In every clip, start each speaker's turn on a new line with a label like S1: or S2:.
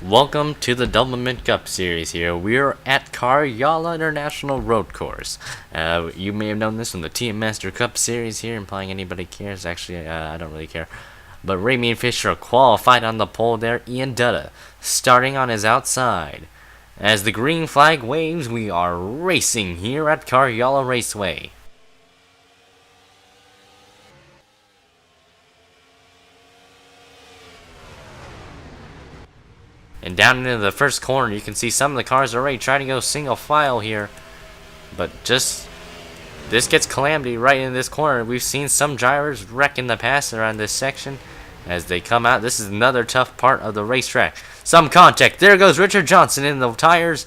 S1: Welcome to the Doublemint Cup series here. We're at Karyala International Road Course. You may have known this from the Team Master Cup series here, implying anybody cares. Actually, I don't really care. But Ramy and Fisher qualified on the pole there. Ian Dutta starting on his outside. As the green flag waves, we are racing here at Karyala Raceway. And down into the first corner, you can see some of the cars already trying to go single file here. But this gets calamity right in this corner. We've seen some drivers wreck in the past around this section. As they come out, this is another tough part of the racetrack. Some contact. There goes Richard Johnson in the tires.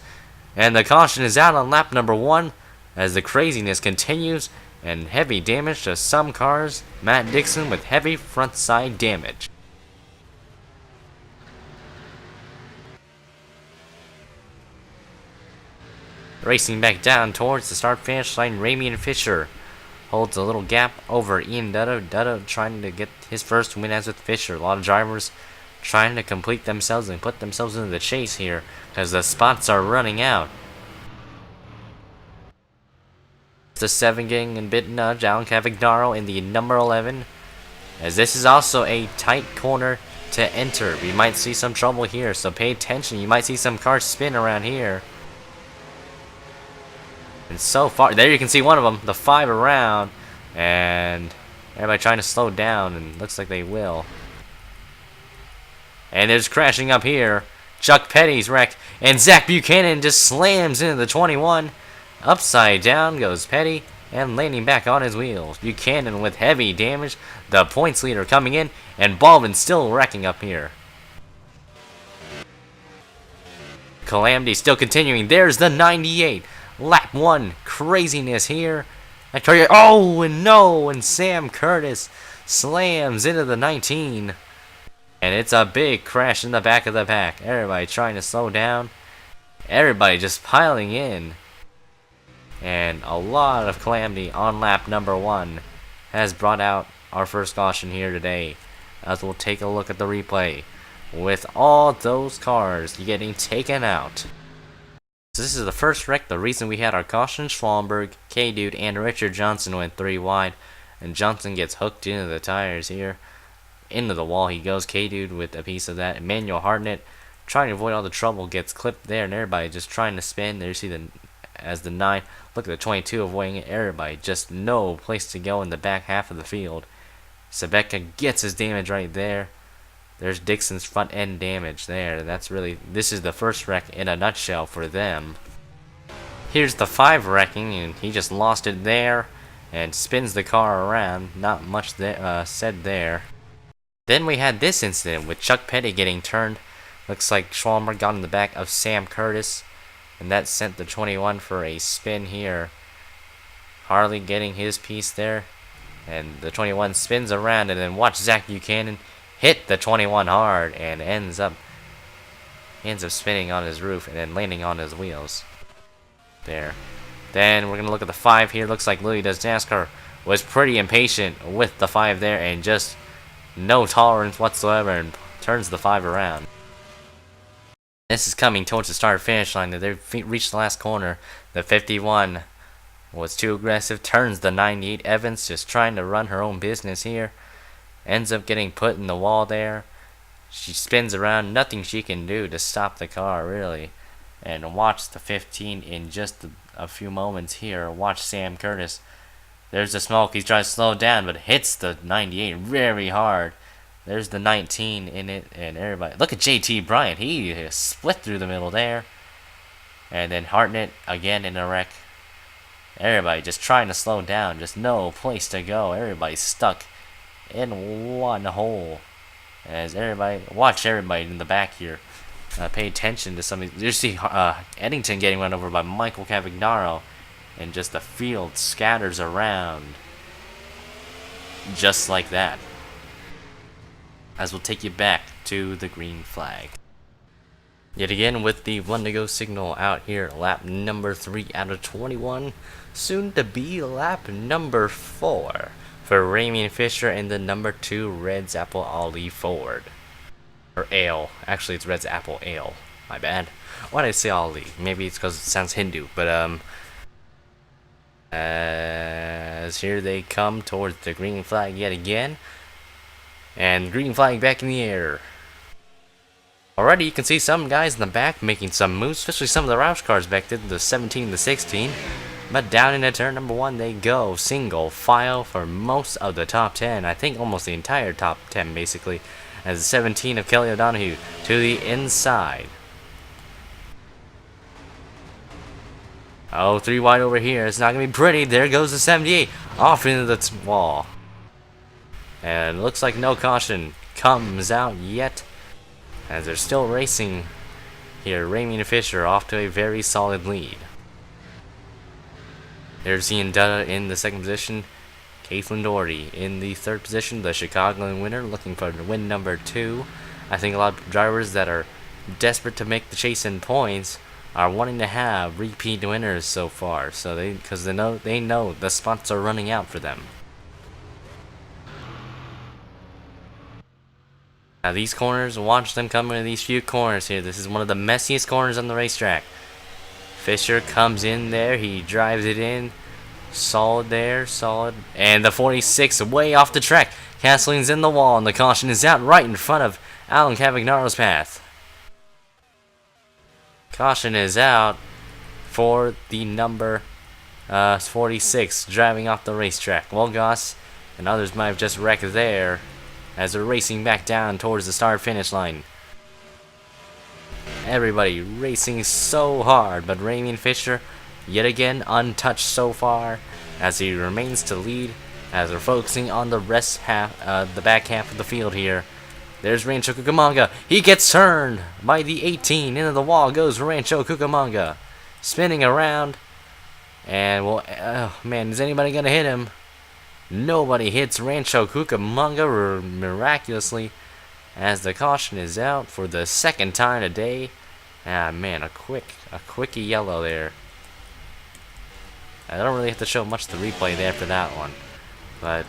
S1: And the caution is out on lap number 1. As the craziness continues. And heavy damage to some cars. Matt Dixon with heavy front side damage. Racing back down towards the start finish line, Ramy and Fisher holds a little gap over Ian Dutta. Dutta trying to get his first win as with Fisher. A lot of drivers trying to complete themselves and put themselves into the chase here because the spots are running out. The 7 getting a bit nudge. Alan Cavagnaro in the number 11. As this is also a tight corner to enter. We might see some trouble here, so pay attention. You might see some cars spin around here. And so far, there you can see one of them, the 5 around, and everybody trying to slow down, and looks like they will. And there's crashing up here. Chuck Petty's wrecked, and Zach Buchanan just slams into the 21. Upside down goes Petty, and landing back on his wheels. Buchanan with heavy damage, the points leader coming in, and Baldwin still wrecking up here. Calamity still continuing. There's the 98. Lap 1, craziness here. Oh, and no, and Sam Curtis slams into the 19. And it's a big crash in the back of the pack. Everybody trying to slow down. Everybody just piling in. And a lot of calamity on lap number 1 has brought out our first caution here today. As we'll take a look at the replay. With all those cars getting taken out. So this is the first wreck. The reason we had our caution, Schwallenberg, K-Dude, and Richard Johnson went 3 wide. And Johnson gets hooked into the tires here. Into the wall he goes. K-Dude with a piece of that. Emmanuel Hartnett, trying to avoid all the trouble, gets clipped there. And everybody just trying to spin. There you see the 9. Look at the 22 avoiding it. Everybody just no place to go in the back half of the field. Sebeka gets his damage right there. There's Dixon's front end damage there. This is the first wreck in a nutshell for them. Here's the 5 wrecking, and he just lost it there and spins the car around. Not much said there. Then we had this incident with Chuck Petty getting turned. Looks like Schwalmer got in the back of Sam Curtis, and that sent the 21 for a spin here. Harley getting his piece there, and the 21 spins around, and then watch Zach Buchanan hit the 21 hard and ends up spinning on his roof and then landing on his wheels. There. Then we're going to look at the 5 here. Looks like Louis Does NASCAR was pretty impatient with the 5 there and just no tolerance whatsoever and turns the 5 around. This is coming towards the start finish line. They've reached the last corner. The 51 was too aggressive. Turns the 98. Evans just trying to run her own business here. Ends up getting put in the wall there. She spins around. Nothing she can do to stop the car, really. And watch the 15 in just a few moments here. Watch Sam Curtis. There's the smoke. He's trying to slow down, but hits the 98 very hard. There's the 19 in it, and everybody. Look at JT Bryant. He split through the middle there. And then Hartnett again in a wreck. Everybody just trying to slow down. Just no place to go. Everybody's stuck in one hole. As watch everybody in the back here. Pay attention to some of these. You see Eddington getting run over by Michael Cavagnaro, and just the field scatters around just like that. As we'll take you back to the green flag. Yet again with the 1 to go signal out here. Lap number 3 out of 21. Soon to be lap number 4. For Ramy and Fisher and the number 2 Reds Apple Ollie Ford. Or ale. Actually, it's Red's apple ale. My bad. Why did I say Ali? Maybe it's because it sounds Hindu. But, as here they come towards the green flag yet again. And green flag back in the air. Already you can see some guys in the back making some moves, especially some of the Roush cars back to the 17 and the 16. But down into turn number 1 they go, single file for most of the top 10. I think almost the entire top 10 basically. As the 17 of Kelly O'Donoghue to the inside. Oh, 3 wide over here. It's not going to be pretty. There goes the 78 off into the wall. And looks like no caution comes out yet. As they're still racing here. Ramey and Fisher off to a very solid lead. There's Ian Dutta in the second position. Caitlin Doherty in the third position. The Chicagoland winner looking for win number 2. I think a lot of drivers that are desperate to make the chase in points are wanting to have repeat winners so far. So because they know the spots are running out for them. Now these corners, watch them come into these few corners here. This is one of the messiest corners on the racetrack. Fisher comes in there, he drives it in. Solid there, solid. And the 46 way off the track. Castling's in the wall and the caution is out right in front of Alan Cavagnaro's path. Caution is out for the number 46 driving off the racetrack. Wolgass and others might have just wrecked there as they're racing back down towards the start-finish line. Everybody racing so hard, but Ramey and Fisher yet again untouched so far as he remains to lead as they're focusing on the the back half of the field here. There's Rancho Cucamonga. He gets turned by the 18. Into the wall goes Rancho Cucamonga. Spinning around. And, well, oh, man, is anybody going to hit him? Nobody hits Rancho Cucamonga miraculously as the caution is out for the second time today. Ah, man, a quickie yellow there. I don't really have to show much of the replay there for that one. But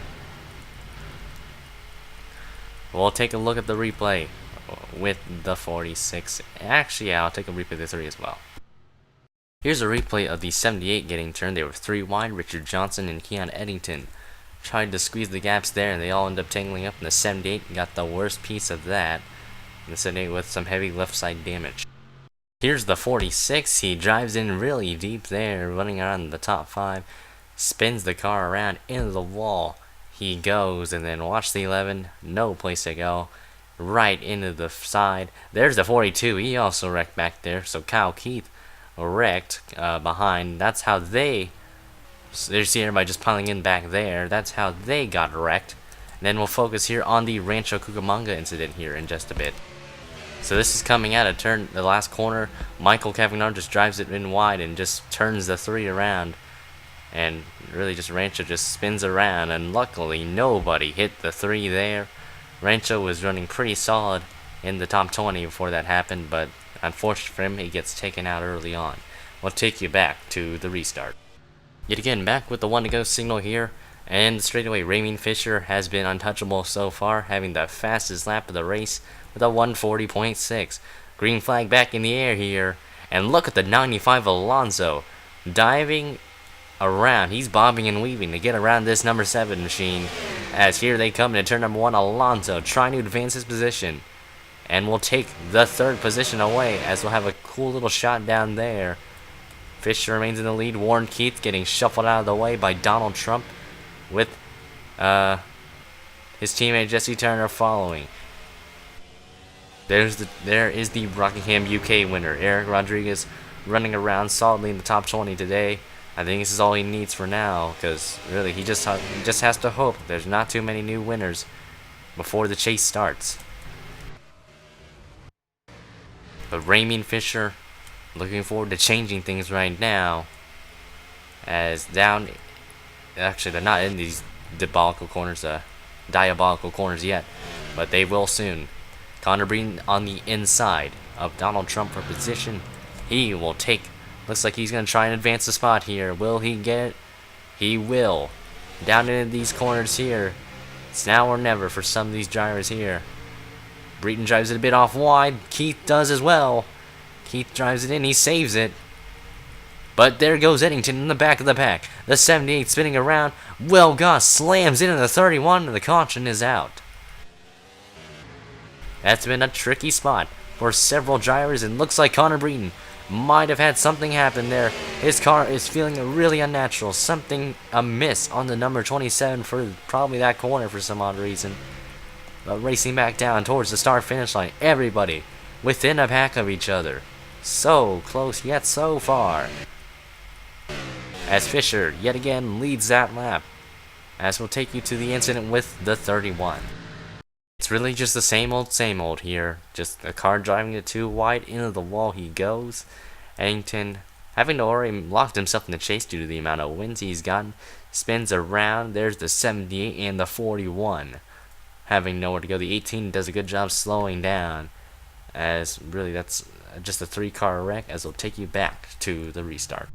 S1: we'll take a look at the replay with the 46. Actually, yeah, I'll take a replay of the 3 as well. Here's a replay of the 78 getting turned. They were 3 wide. Richard Johnson and Keon Eddington tried to squeeze the gaps there, and they all ended up tangling up. And the 78 got the worst piece of that. And the 78 with some heavy left side damage. Here's the 46. He drives in really deep there, running around the top 5. Spins the car around into the wall. He goes, and then watch the 11. No place to go. Right into the side. There's the 42. He also wrecked back there. So Kyle Keith wrecked behind. That's how they... There's see everybody just piling in back there. That's how they got wrecked. And then we'll focus here on the Rancho Cucamonga incident here in just a bit. So this is coming out of turn, the last corner. Michael Cavagnaro just drives it in wide and just turns the 3 around. And really just Rancho just spins around. And luckily nobody hit the 3 there. Rancho was running pretty solid in the top 20 before that happened. But unfortunately for him, he gets taken out early on. We'll take you back to the restart. Yet again, back with the 1 to go signal here. And straight away, Ramey Fisher has been untouchable so far, having the fastest lap of the race with a 140.6. Green flag back in the air here. And look at the 95 Alonso diving around. He's bobbing and weaving to get around this number 7 machine. As here they come into turn number 1, Alonso trying to advance his position. And will take the 3rd position away as we'll have a cool little shot down there. Fisher remains in the lead. Warren Keith getting shuffled out of the way by Donald Trump with his teammate Jesse Turner following. There is the Rockingham UK winner, Eric Rodriguez, running around solidly in the top 20 today. I think this is all he needs for now, because really he just has to hope there's not too many new winners before the chase starts. But Ramey Fisher looking forward to changing things right now, as down. Actually, they're not in these diabolical corners yet, but they will soon. Connor Breen on the inside of Donald Trump for position. He will take. Looks like he's going to try and advance the spot here. Will he get it? He will. Down into these corners here. It's now or never for some of these drivers here. Breton drives it a bit off wide. Keith does as well. Keith drives it in. He saves it. But there goes Eddington in the back of the pack. The 78 spinning around. Will Goss slams into the 31 and the caution is out. That's been a tricky spot for several drivers, and looks like Connor Breton might have had something happen there. His car is feeling really unnatural. Something amiss on the number 27 for probably that corner for some odd reason. But racing back down towards the start finish line. Everybody within a pack of each other. So close yet so far. As Fisher yet again leads that lap. As we'll take you to the incident with the 31. It's really just the same old here. Just a car driving it too wide, into the wall he goes. Eddington, having to already locked himself in the chase due to the amount of wins he's gotten, spins around. There's the 78 and the 41. Having nowhere to go. The 18 does a good job slowing down. As really that's just a 3-car wreck, as it'll take you back to the restart.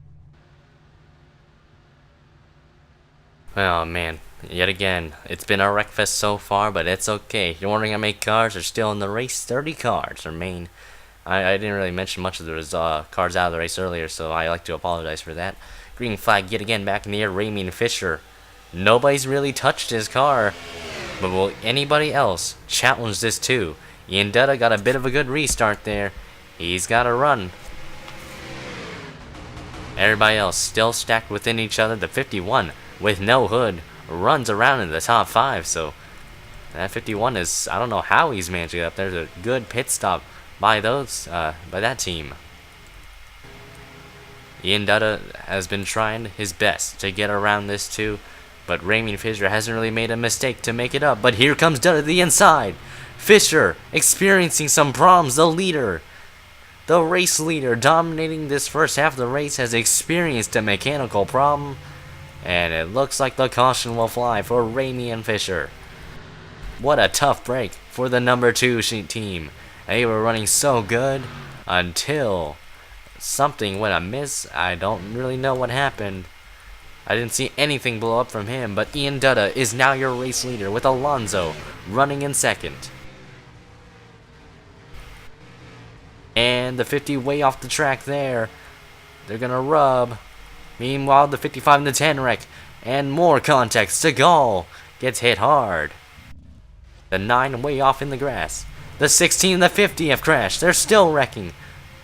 S1: Oh man, yet again, it's been a wreck fest so far, but it's okay. If you're wondering how many cars are still in the race, 30 cars remain. I didn't really mention much of the cars out of the race earlier, so I like to apologize for that. Green flag yet again back in the air. Ramy Fisher. Nobody's really touched his car, but will anybody else challenge this too? Ian Dutta got a bit of a good restart there. He's got a run. Everybody else still stacked within each other. The 51 with no hood runs around in the top 5, so that 51 is, I don't know how he's managed to get up. There's a good pit stop by that team. Ian Dutta has been trying his best to get around this too, but Ramy Fisher hasn't really made a mistake to make it up. But here comes Dutta to the inside. Fisher experiencing some problems. The leader, the race leader dominating this first half of the race, has experienced a mechanical problem. And it looks like the caution will fly for Ramy and Fisher. What a tough break for the number 2 team. They were running so good until something went amiss. I don't really know what happened. I didn't see anything blow up from him, but Ian Dutta is now your race leader with Alonso running in second. And the 50 way off the track there. They're gonna rub. Meanwhile, the 55 and the 10 wreck, and more contact. Seagal gets hit hard. The 9 way off in the grass. The 16 and the 50 have crashed. They're still wrecking.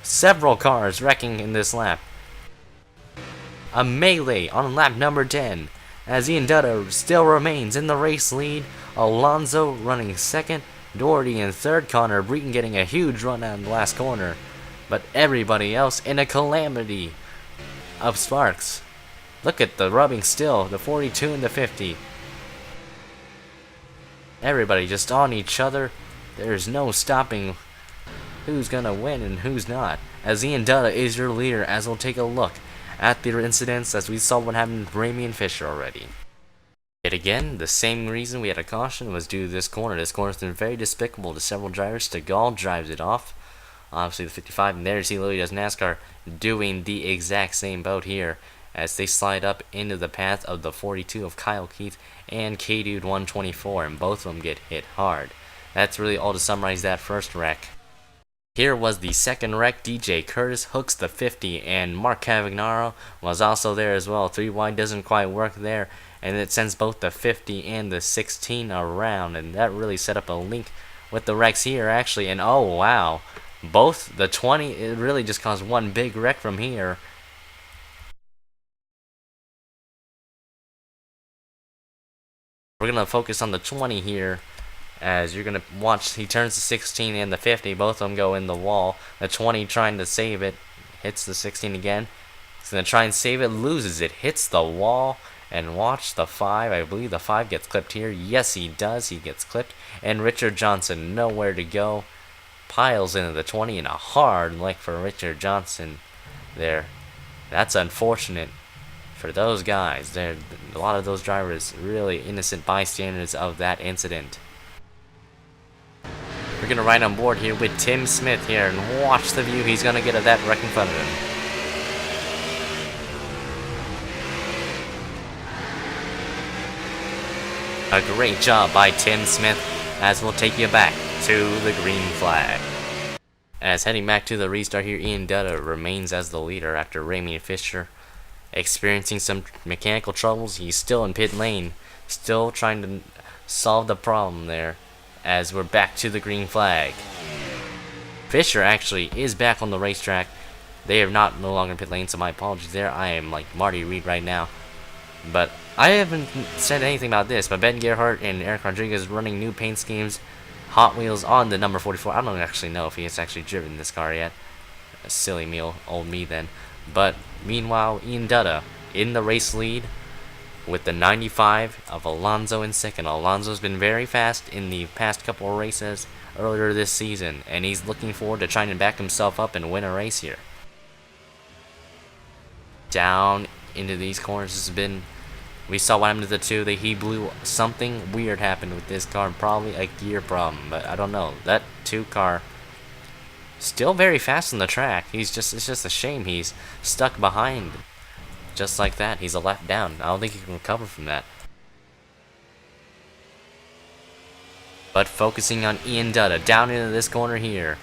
S1: Several cars wrecking in this lap. A melee on lap number 10, as Ian Dutta still remains in the race lead. Alonso running second. Doherty in third. Connor Breton getting a huge run out in the last corner. But everybody else in a calamity of sparks. Look at the rubbing still. The 42 and the 50. Everybody just on each other. There's no stopping who's gonna win and who's not. As Ian Dutta is your leader, as we'll take a look at the incidents as we saw what happened with Ramy and Fisher already. Yet again, the same reason we had a caution was due to this corner. This corner's been very despicable to several drivers. Seagal drives it off. Obviously the 55, and there you see Lily does NASCAR doing the exact same boat here as they slide up into the path of the 42 of Kyle Keith and K-Dude 124, and both of them get hit hard. That's really all to summarize that first wreck. Here was the second wreck. DJ Curtis hooks the 50, and Mark Cavagnaro was also there as well. 3 wide doesn't quite work there, and it sends both the 50 and the 16 around, and that really set up a link with the wrecks here actually. And oh wow, both the 20, it really just caused one big wreck from here. We're going to focus on the 20 here, as you're going to watch. He turns the 16 and the 50. Both of them go in the wall. The 20 trying to save it. Hits the 16 again. He's going to try and save it. Loses it. Hits the wall. And watch the 5. I believe the 5 gets clipped here. Yes, he does. He gets clipped. And Richard Johnson, nowhere to go. Piles into the 20, and a hard lick for Richard Johnson there. That's unfortunate for those guys. A lot of those drivers really innocent bystanders of that incident. We're going to ride on board here with Tim Smith here and watch the view he's going to get of that wreck in front of him. A great job by Tim Smith, as we'll take you back to the green flag. As heading back to the restart here, Ian Dutta remains as the leader after Ramy Fisher experiencing some mechanical troubles. He's still in pit lane, still trying to solve the problem there as we're back to the green flag. Fisher actually is back on the racetrack. They are no longer in pit lane, so my apologies there. I am like Marty Reed right now. But I haven't said anything about this, but Ben Gerhardt and Eric Rodriguez running new paint schemes, Hot Wheels on the number 44. I don't actually know if he has actually driven this car yet. A silly meal, old me then. But meanwhile, Ian Dutta in the race lead with the 95 of Alonso in second. Alonso's been very fast in the past couple of races earlier this season, and he's looking forward to trying to back himself up and win a race here. Down into these corners has been, we saw what happened to the two. He blew, something weird happened with this car, probably a gear problem, but I don't know. That 2 car still very fast on the track. It's just a shame he's stuck behind. Just like that, he's a lap down. I don't think he can recover from that. But focusing on Ian Dutta down into this corner here.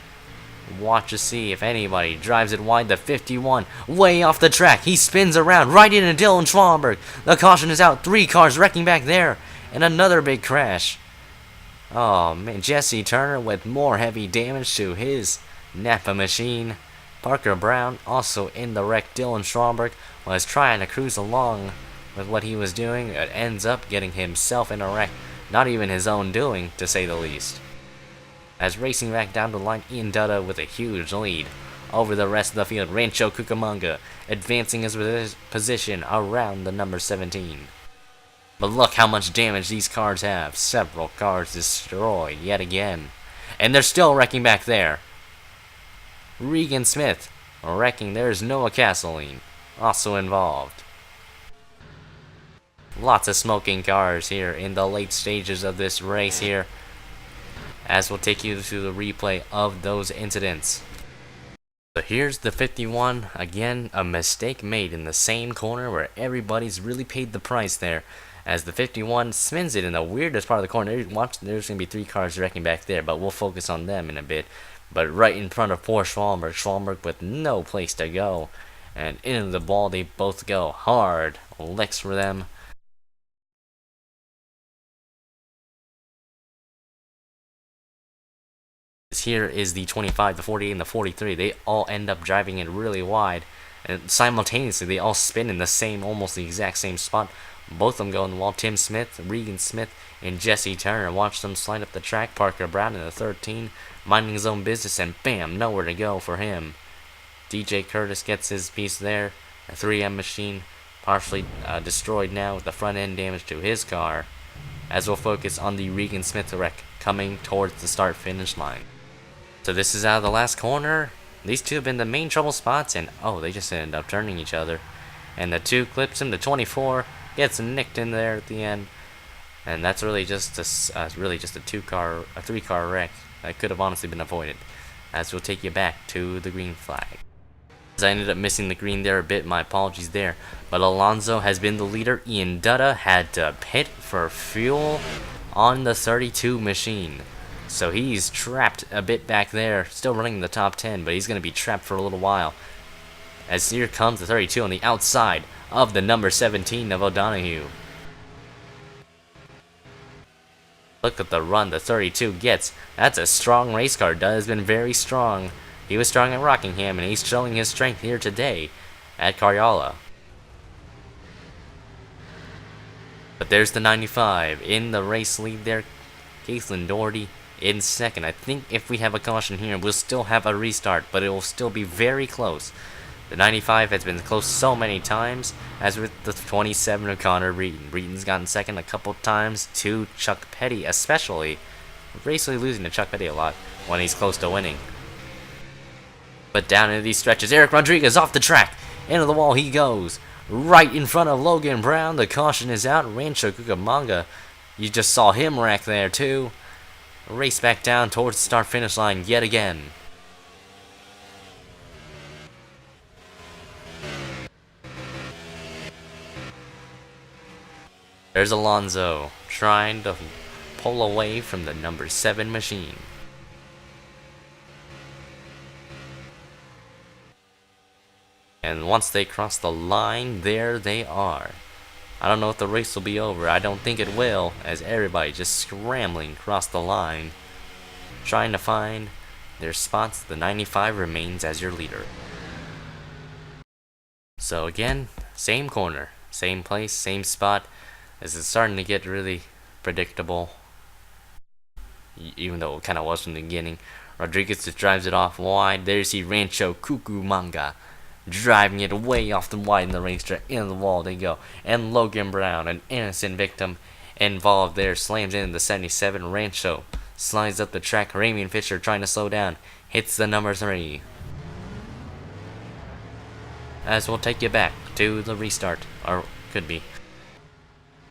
S1: Watch to see if anybody drives it wide. The 51 way off the track. He spins around right into Dylan Schwallenberg. The caution is out. 3 cars wrecking back there. And another big crash. Oh man, Jesse Turner with more heavy damage to his Napa machine. Parker Brown also in the wreck. Dylan Schwallenberg was trying to cruise along with what he was doing. It ends up getting himself in a wreck. Not even his own doing, to say the least. As racing back down the line, Ian Dutta with a huge lead over the rest of the field. Rancho Cucamonga advancing his position around the number 17. But look how much damage these cars have. Several cars destroyed yet again. And they're still wrecking back there. Regan Smith wrecking. There's Noah Castleline also involved. Lots of smoking cars here in the late stages of this race here, as we'll take you to the replay of those incidents. So here's the 51. Again, a mistake made in the same corner where everybody's really paid the price there. As the 51 spins it in the weirdest part of the corner. Watch, there's going to be 3 cars wrecking back there, but we'll focus on them in a bit. But right in front of poor Schwallenberg. Schwallenberg with no place to go. And into the ball they both go. Hard licks for them. Here is the 25, the 48, and the 43. They all end up driving it really wide, and simultaneously they all spin in the same, almost the exact same spot. Both of them go in the wall. Tim Smith, Regan Smith, and Jesse Turner. Watch them slide up the track. Parker Brown in the 13, minding his own business, and bam, nowhere to go for him. DJ Curtis gets his piece there. A 3M machine partially destroyed now with the front end damage to his car. As we'll focus on the Regan Smith wreck coming towards the start-finish line. So this is out of the last corner. These two have been the main trouble spots, and oh, they just ended up turning each other. And the 2 clips him. The 24 gets nicked in there at the end, and that's really just a 3-car wreck that could have honestly been avoided. As we'll take you back to the green flag. As I ended up missing the green there a bit, my apologies there. But Alonso has been the leader. Ian Dutta had to pit for fuel on the 32 machine. So he's trapped a bit back there, still running in the top 10, but he's going to be trapped for a little while. As here comes the 32 on the outside of the number 17 of O'Donoghue. Look at the run the 32 gets. That's a strong race car. Dutta has been very strong. He was strong at Rockingham, and he's showing his strength here today at Caryala. But there's the 95 in the race lead there. Caitlin Doherty in second. I think if we have a caution here, we'll still have a restart, but it will still be very close. The 95 has been close so many times, as with the 27 of Connor Breeden. Breeden's gotten second a couple times to Chuck Petty, especially. Basically losing to Chuck Petty a lot when he's close to winning. But down into these stretches, Eric Rodriguez off the track. Into the wall he goes. Right in front of Logan Brown. The caution is out. Rancho Cucamonga, you just saw him wreck there too. Race back down towards the start-finish line yet again. There's Alonso trying to pull away from the number 7 machine. And once they cross the line, there they are. I don't know if the race will be over. I don't think it will, as everybody just scrambling across the line, trying to find their spots. The 95 remains as your leader. So again, same corner, same place, same spot. This is starting to get really predictable, even though it kind of was from the beginning. Rodriguez just drives it off wide. There's the Rancho Cucamonga, driving it way off the wide in the racetrack. In the wall they go. And Logan Brown, an innocent victim involved there, slams into the 77. Rancho slides up the track. Raymond Fisher trying to slow down. Hits the number 3. As we'll take you back to the restart. Or could be.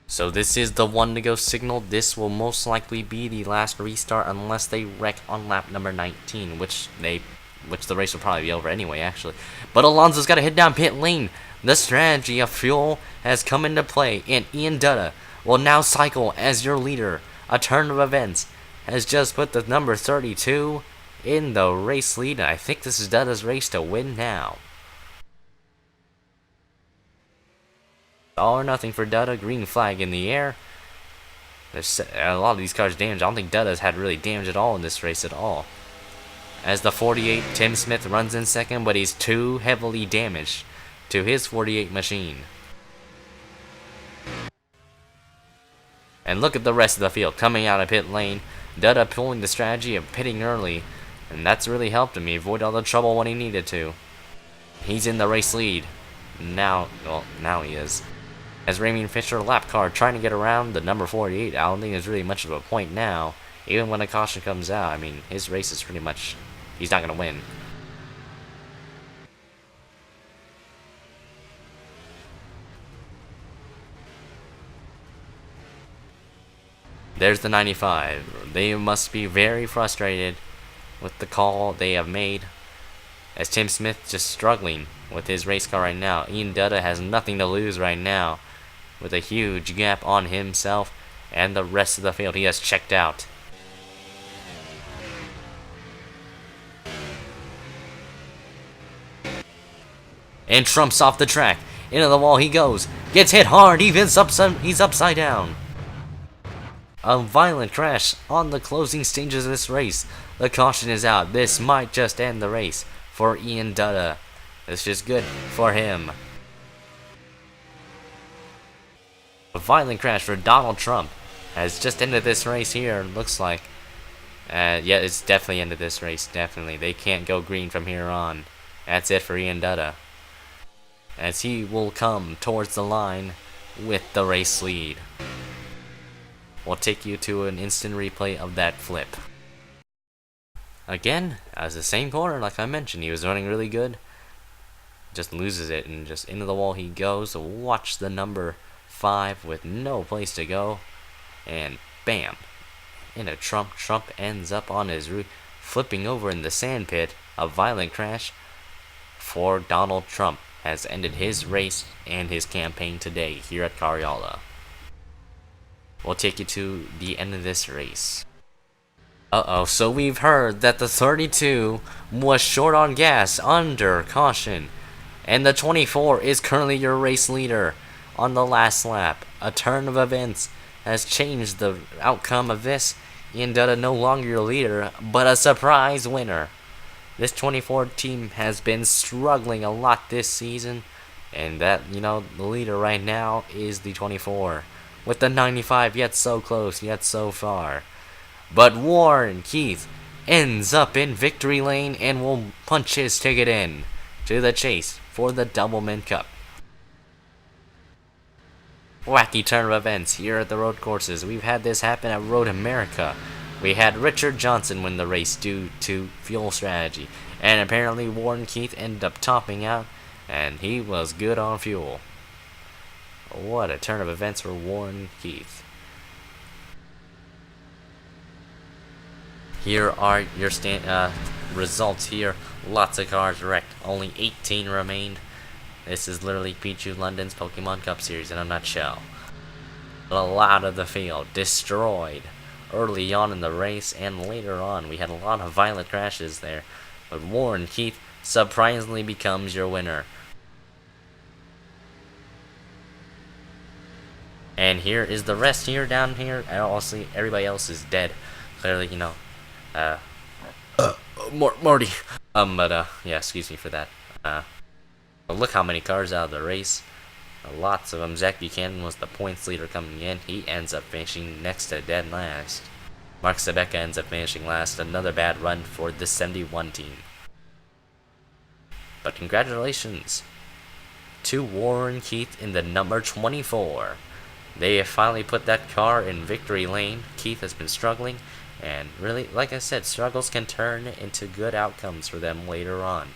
S1: So this is the one to go signal. This will most likely be the last restart unless they wreck on lap number 19, which the race will probably be over anyway, actually. But Alonso's got to hit down pit lane. The strategy of fuel has come into play, and Ian Dutta will now cycle as your leader. A turn of events has just put the number 32 in the race lead, and I think this is Dutta's race to win now. All or nothing for Dutta. Green flag in the air. There's a lot of these cars damaged. I don't think Dutta's had really damage at all in this race at all. As the 48, Tim Smith runs in second, but he's too heavily damaged to his 48 machine. And look at the rest of the field coming out of pit lane. Dutta pulling the strategy of pitting early, and that's really helped him. He avoided all the trouble when he needed to. He's in the race lead. Now he is. As Raymond Fisher, lap car, trying to get around the number 48. I don't think there's really much of a point now. Even when a caution comes out, I mean, his race is pretty much, he's not going to win. There's the 95. They must be very frustrated with the call they have made, as Tim Smith just struggling with his race car right now. Ian Dutta has nothing to lose right now, with a huge gap on himself and the rest of the field. He has checked out. And Trump's off the track. Into the wall he goes. Gets hit hard. He's upside down. A violent crash on the closing stages of this race. The caution is out. This might just end the race for Ian Dutta. It's just good for him. A violent crash for Donald Trump has just ended this race here, looks like. Yeah, it's definitely ended this race, definitely. They can't go green from here on. That's it for Ian Dutta, as he will come towards the line with the race lead. We'll take you to an instant replay of that flip. Again, as the same corner, like I mentioned, he was running really good. Just loses it, and just into the wall he goes. So watch the number 5 with no place to go, and bam, into Trump. Trump ends up on his roof, flipping over in the sand pit. A violent crash for Donald Trump has ended his race and his campaign today here at Cariola. We'll take you to the end of this race. So we've heard that the 32 was short on gas under caution, and the 24 is currently your race leader. On the last lap, a turn of events has changed the outcome of this. Ian Dutta no longer your leader, but a surprise winner. This 24 team has been struggling a lot this season, and that, the leader right now is the 24, with the 95 yet so close, yet so far. But Warren Keith ends up in victory lane and will punch his ticket in to the chase for the Doublemint Cup. Wacky turn of events here at the road courses. We've had this happen at Road America. We had Richard Johnson win the race due to fuel strategy, and apparently Warren Keith ended up topping out, and he was good on fuel. What a turn of events for Warren Keith. Here are your results here. Lots of cars wrecked. Only 18 remained. This is literally Pichu London's Pokemon Cup Series in a nutshell. A lot of the field destroyed early on in the race, and later on we had a lot of violent crashes there. But Warren Keith surprisingly becomes your winner. And here is the rest here, down here. And also, everybody else is dead. Clearly, you know, Morty. Yeah, excuse me for that. Look how many cars out of the race. Lots of them. Zach Buchanan was the points leader coming in. He ends up finishing next to dead last. Mark Sebeka ends up finishing last. Another bad run for the 71 team. But congratulations to Warren Keith in the number 24. They have finally put that car in victory lane. Keith has been struggling, and really, like I said, struggles can turn into good outcomes for them later on.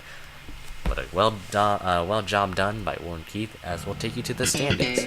S1: But a well job done by Warren Keith, as we'll take you to the standings.